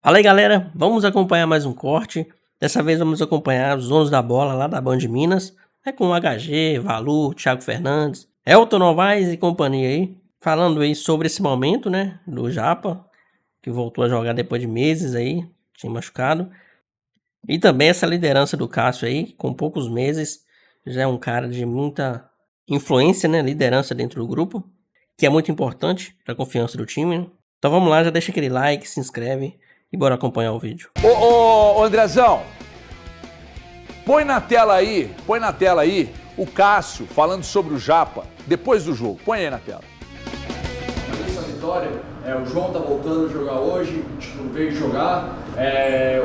Fala aí, galera, vamos acompanhar mais um corte. Dessa vez vamos acompanhar os donos da bola lá da Band Minas, com o HG, Valu, Thiago Fernandes, Elton Novaes e companhia aí, falando aí sobre esse momento, né, do Japa, que voltou a jogar depois de meses aí, tinha machucado. E também essa liderança do Cássio aí, com poucos meses, já é um cara de muita influência, né, liderança dentro do grupo, que é muito importante para a confiança do time, né? Então vamos lá, já deixa aquele like, se inscreve e bora acompanhar o vídeo. Ô Andrezão, põe na tela aí o Cássio falando sobre o Japa depois do jogo. Põe aí na tela. Essa vitória, o João tá voltando a jogar hoje, veio jogar.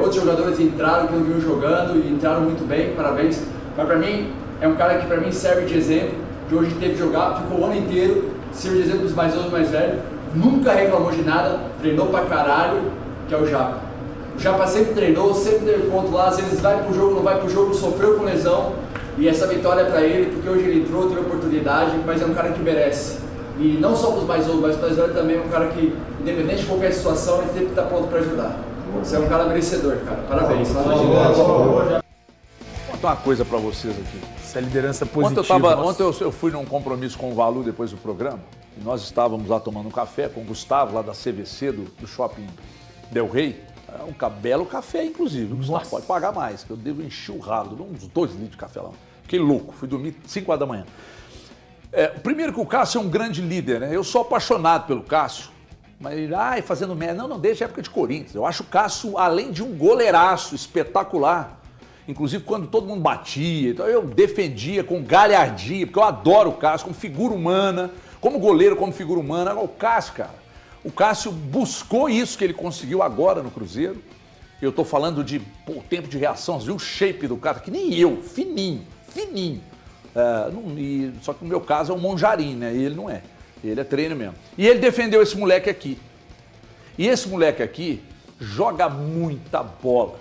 Outros jogadores entraram que não vinham jogando e entraram muito bem, parabéns. Mas pra mim, é um cara que pra mim serve de exemplo, que hoje teve que jogar, ficou o ano inteiro, serve de exemplo dos mais novos e mais velhos, nunca reclamou de nada, treinou pra caralho, que é o Japa. O Japa sempre treinou, sempre teve ponto lá, às vezes vai pro jogo, não vai pro jogo, sofreu com lesão, e essa vitória é pra ele, porque hoje ele entrou, teve oportunidade, mas é um cara que merece. E não só pros mais novos, mas para os mais velhos também é um cara que, independente de qualquer situação, ele sempre tá pronto pra ajudar. Você é um cara merecedor, cara. Parabéns. Vou contar uma coisa pra vocês aqui. Essa liderança positiva. Ontem eu fui num compromisso com o Valu depois do programa, e nós estávamos lá tomando um café com o Gustavo, lá da CVC, do Shopping Del Rey. É um belo café, inclusive. O Gustavo pode pagar mais, que eu devo encher o ralo, uns 2 litros de café lá. Fiquei louco, fui dormir 5 horas da manhã. Primeiro que o Cássio é um grande líder, né? Eu sou apaixonado pelo Cássio, mas fazendo merda. Não, desde a época de Corinthians. Eu acho o Cássio, além de um goleiraço espetacular, inclusive quando todo mundo batia, então eu defendia com galhardia, porque eu adoro o Cássio como figura humana, como goleiro, como figura humana. Agora o Cássio, cara, o Cássio buscou isso que ele conseguiu agora no Cruzeiro. Eu tô falando de tempo de reação, viu o shape do cara, que nem eu, fininho. Só que no meu caso é um monjarim, né? E ele não é. Ele é treino mesmo. E ele defendeu esse moleque aqui. E esse moleque aqui joga muita bola.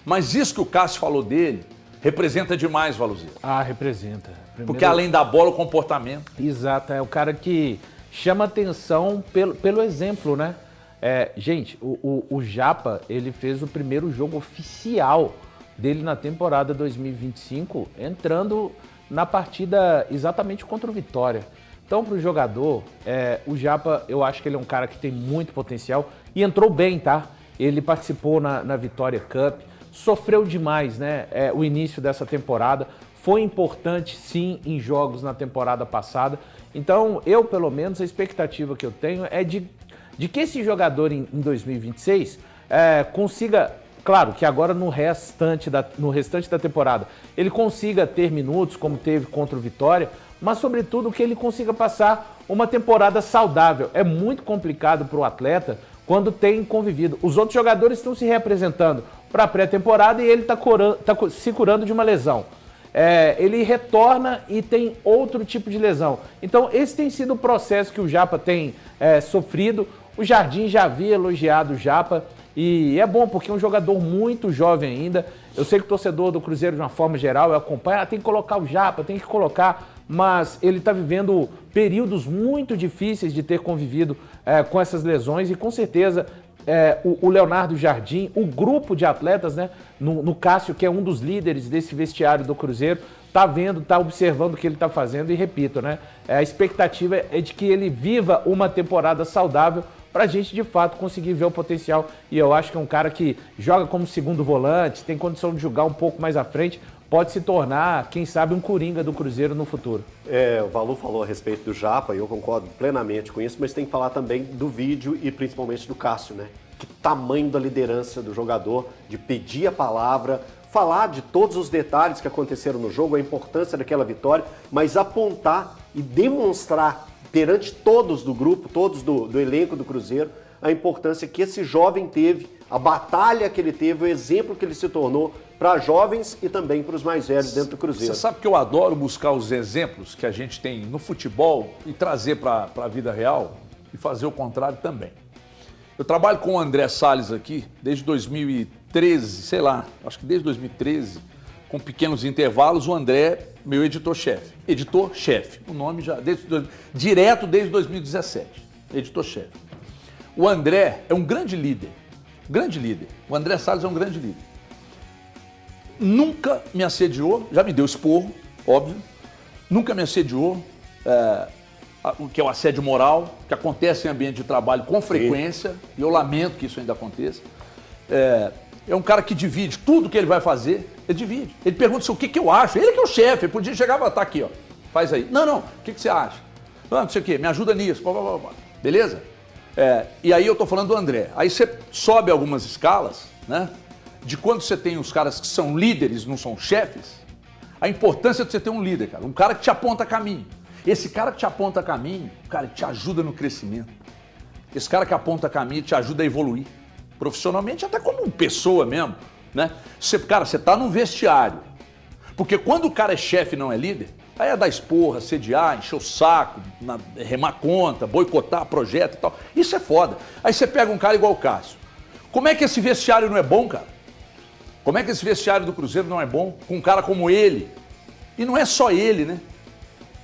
Mas isso que o Cássio falou dele representa demais, Valuzinho. Representa. Porque além da bola, o comportamento. Exato, é o cara que chama atenção pelo exemplo, né? Gente, o Japa, ele fez o primeiro jogo oficial dele na temporada 2025, entrando na partida exatamente contra o Vitória. Então, para o jogador, o Japa, eu acho que ele é um cara que tem muito potencial e entrou bem, tá? Ele participou na Vitória Cup, sofreu demais, né? O início dessa temporada, foi importante sim em jogos na temporada passada. Então, eu, pelo menos, a expectativa que eu tenho é de que esse jogador em 2026 consiga, claro, que agora no restante da temporada, ele consiga ter minutos, como teve contra o Vitória, mas, sobretudo, que ele consiga passar uma temporada saudável. É muito complicado para o atleta quando tem convivido. Os outros jogadores estão se reapresentando para a pré-temporada e ele está se curando de uma lesão. Ele retorna e tem outro tipo de lesão. Então, esse tem sido o processo que o Japa tem sofrido. O Jardim já havia elogiado o Japa e é bom porque é um jogador muito jovem ainda. Eu sei que o torcedor do Cruzeiro, de uma forma geral, acompanha, tem que colocar o Japa, tem que colocar, mas ele está vivendo períodos muito difíceis de ter convivido com essas lesões e com certeza o Leonardo Jardim, o grupo de atletas, né, no Cássio, que é um dos líderes desse vestiário do Cruzeiro, tá vendo, tá observando o que ele tá fazendo e repito, né, a expectativa é de que ele viva uma temporada saudável pra gente de fato conseguir ver o potencial e eu acho que é um cara que joga como segundo volante, tem condição de jogar um pouco mais à frente, pode se tornar, quem sabe, um coringa do Cruzeiro no futuro. O Valu falou a respeito do Japa e eu concordo plenamente com isso, mas tem que falar também do vídeo e principalmente do Cássio, né? Que tamanho da liderança do jogador, de pedir a palavra, falar de todos os detalhes que aconteceram no jogo, a importância daquela vitória, mas apontar e demonstrar perante todos do grupo, todos do elenco do Cruzeiro, a importância que esse jovem teve, a batalha que ele teve, o exemplo que ele se tornou para jovens e também para os mais velhos dentro do Cruzeiro. Você sabe que eu adoro buscar os exemplos que a gente tem no futebol e trazer para a vida real e fazer o contrário também. Eu trabalho com o André Salles aqui desde 2013, sei lá, acho que desde 2013, com pequenos intervalos, o André, meu editor-chefe. Editor-chefe, o nome já, direto desde 2017, editor-chefe. O André é um grande líder, grande líder. O André Salles é um grande líder. Nunca me assediou, já me deu esporro, óbvio. Nunca me assediou, o que é o assédio moral, que acontece em ambiente de trabalho com frequência, e eu lamento que isso ainda aconteça. É um cara que divide tudo que ele vai fazer, ele divide. Ele pergunta o que eu acho, ele que é o chefe, ele podia chegar e falar, tá aqui, ó, faz aí. Não, o que você acha? Não sei o quê, me ajuda nisso, beleza? E aí eu tô falando do André. Aí você sobe algumas escalas, né? De quando você tem os caras que são líderes, não são chefes, a importância de você ter um líder, cara, um cara que te aponta caminho. Esse cara que te aponta caminho, cara, te ajuda no crescimento. Esse cara que aponta caminho te ajuda a evoluir profissionalmente, até como pessoa mesmo, né? Cara, você tá num vestiário. Porque quando o cara é chefe e não é líder, aí é dar esporra, sediar, encher o saco, remar conta, boicotar projeto e tal. Isso é foda. Aí você pega um cara igual o Cássio. Como é que esse vestiário não é bom, cara? Como é que esse vestiário do Cruzeiro não é bom com um cara como ele? E não é só ele, né?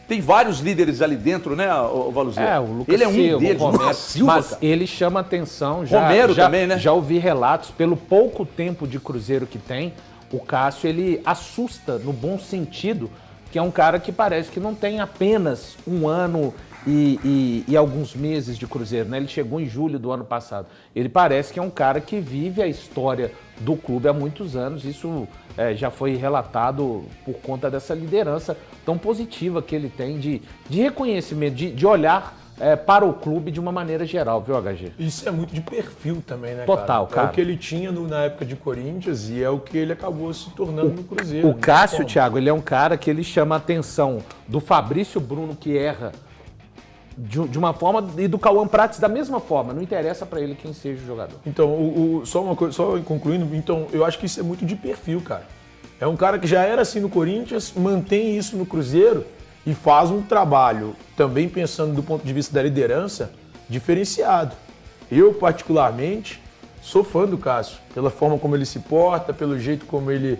Tem vários líderes ali dentro, né, Valuzeiro? O Lucas ele é um Silva, deles, o Lucas Silva, mas cara. ele chama atenção. Romero também, né? Já ouvi relatos, pelo pouco tempo de Cruzeiro que tem, o Cássio, ele assusta no bom sentido, que é um cara que parece que não tem apenas um ano e alguns meses de Cruzeiro, né? Ele chegou em julho do ano passado. Ele parece que é um cara que vive a história do clube há muitos anos. Isso já foi relatado por conta dessa liderança tão positiva que ele tem de reconhecimento, de olhar para o clube de uma maneira geral, viu, HG? Isso é muito de perfil também, né, Total, cara. É o que ele tinha na época de Corinthians e é o que ele acabou se tornando no Cruzeiro. O Cássio, Thiago, ele é um cara que ele chama a atenção do Fabrício Bruno, que erra de uma forma, e do Cauã Prates da mesma forma. Não interessa pra ele quem seja o jogador. Então, só uma coisa, só concluindo, então, eu acho que isso é muito de perfil, cara. É um cara que já era assim no Corinthians, mantém isso no Cruzeiro e faz um trabalho, também pensando do ponto de vista da liderança, diferenciado. Eu, particularmente, sou fã do Cássio, pela forma como ele se porta, pelo jeito como ele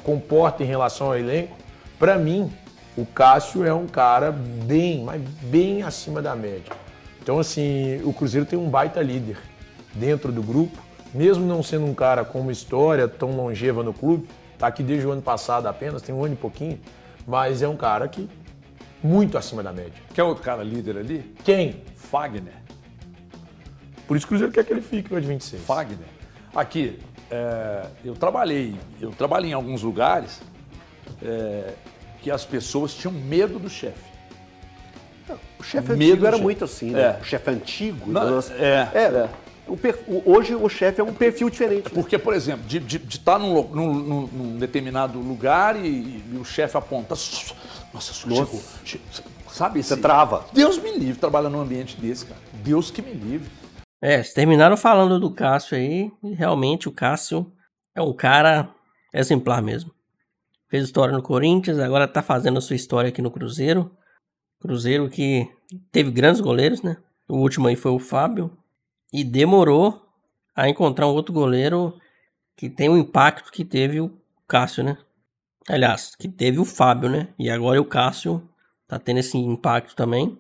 comporta em relação ao elenco. Para mim, o Cássio é um cara bem acima da média. Então, assim, o Cruzeiro tem um baita líder dentro do grupo, mesmo não sendo um cara com uma história tão longeva no clube, tá aqui desde o ano passado apenas, tem um ano e pouquinho, mas é um cara que muito acima da média. Quer outro cara líder ali? Quem? Fagner. Por isso que o Cruzeiro quer que ele fique no de 26. Fagner. Aqui, eu trabalhei em alguns lugares que as pessoas tinham medo do chefe. O chefe Medo antigo do era chefe. muito assim, né? O chefe antigo. Não, Hoje o chefe é um perfil diferente. Porque, por exemplo, de estar num determinado lugar e o chefe aponta. Nossa, chegou. Sabe? Você trava. Deus me livre trabalhar num ambiente desse, cara. Deus que me livre. Vocês terminaram falando do Cássio aí, e realmente o Cássio é um cara exemplar mesmo. Fez história no Corinthians, agora tá fazendo a sua história aqui no Cruzeiro. Cruzeiro que teve grandes goleiros, né? O último aí foi o Fábio. E demorou a encontrar um outro goleiro que tem o impacto que teve o Cássio, né? Aliás, que teve o Fábio, né? E agora o Cássio tá tendo esse impacto também.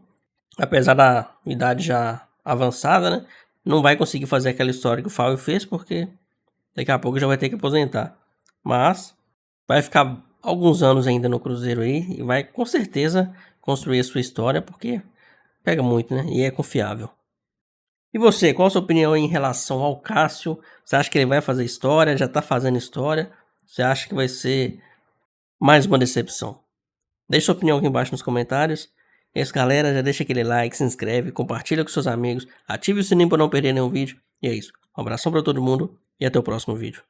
Apesar da idade já avançada, né? Não vai conseguir fazer aquela história que o Fábio fez, porque daqui a pouco já vai ter que aposentar. Mas vai ficar alguns anos ainda no Cruzeiro aí e vai com certeza construir a sua história, porque pega muito, né? E é confiável. E você, qual a sua opinião aí em relação ao Cássio? Você acha que ele vai fazer história? Já tá fazendo história? Você acha que vai ser mais uma decepção? Deixe sua opinião aqui embaixo nos comentários. É isso, galera. Já deixa aquele like, se inscreve, compartilha com seus amigos, ative o sininho para não perder nenhum vídeo. E é isso. Um abração para todo mundo e até o próximo vídeo.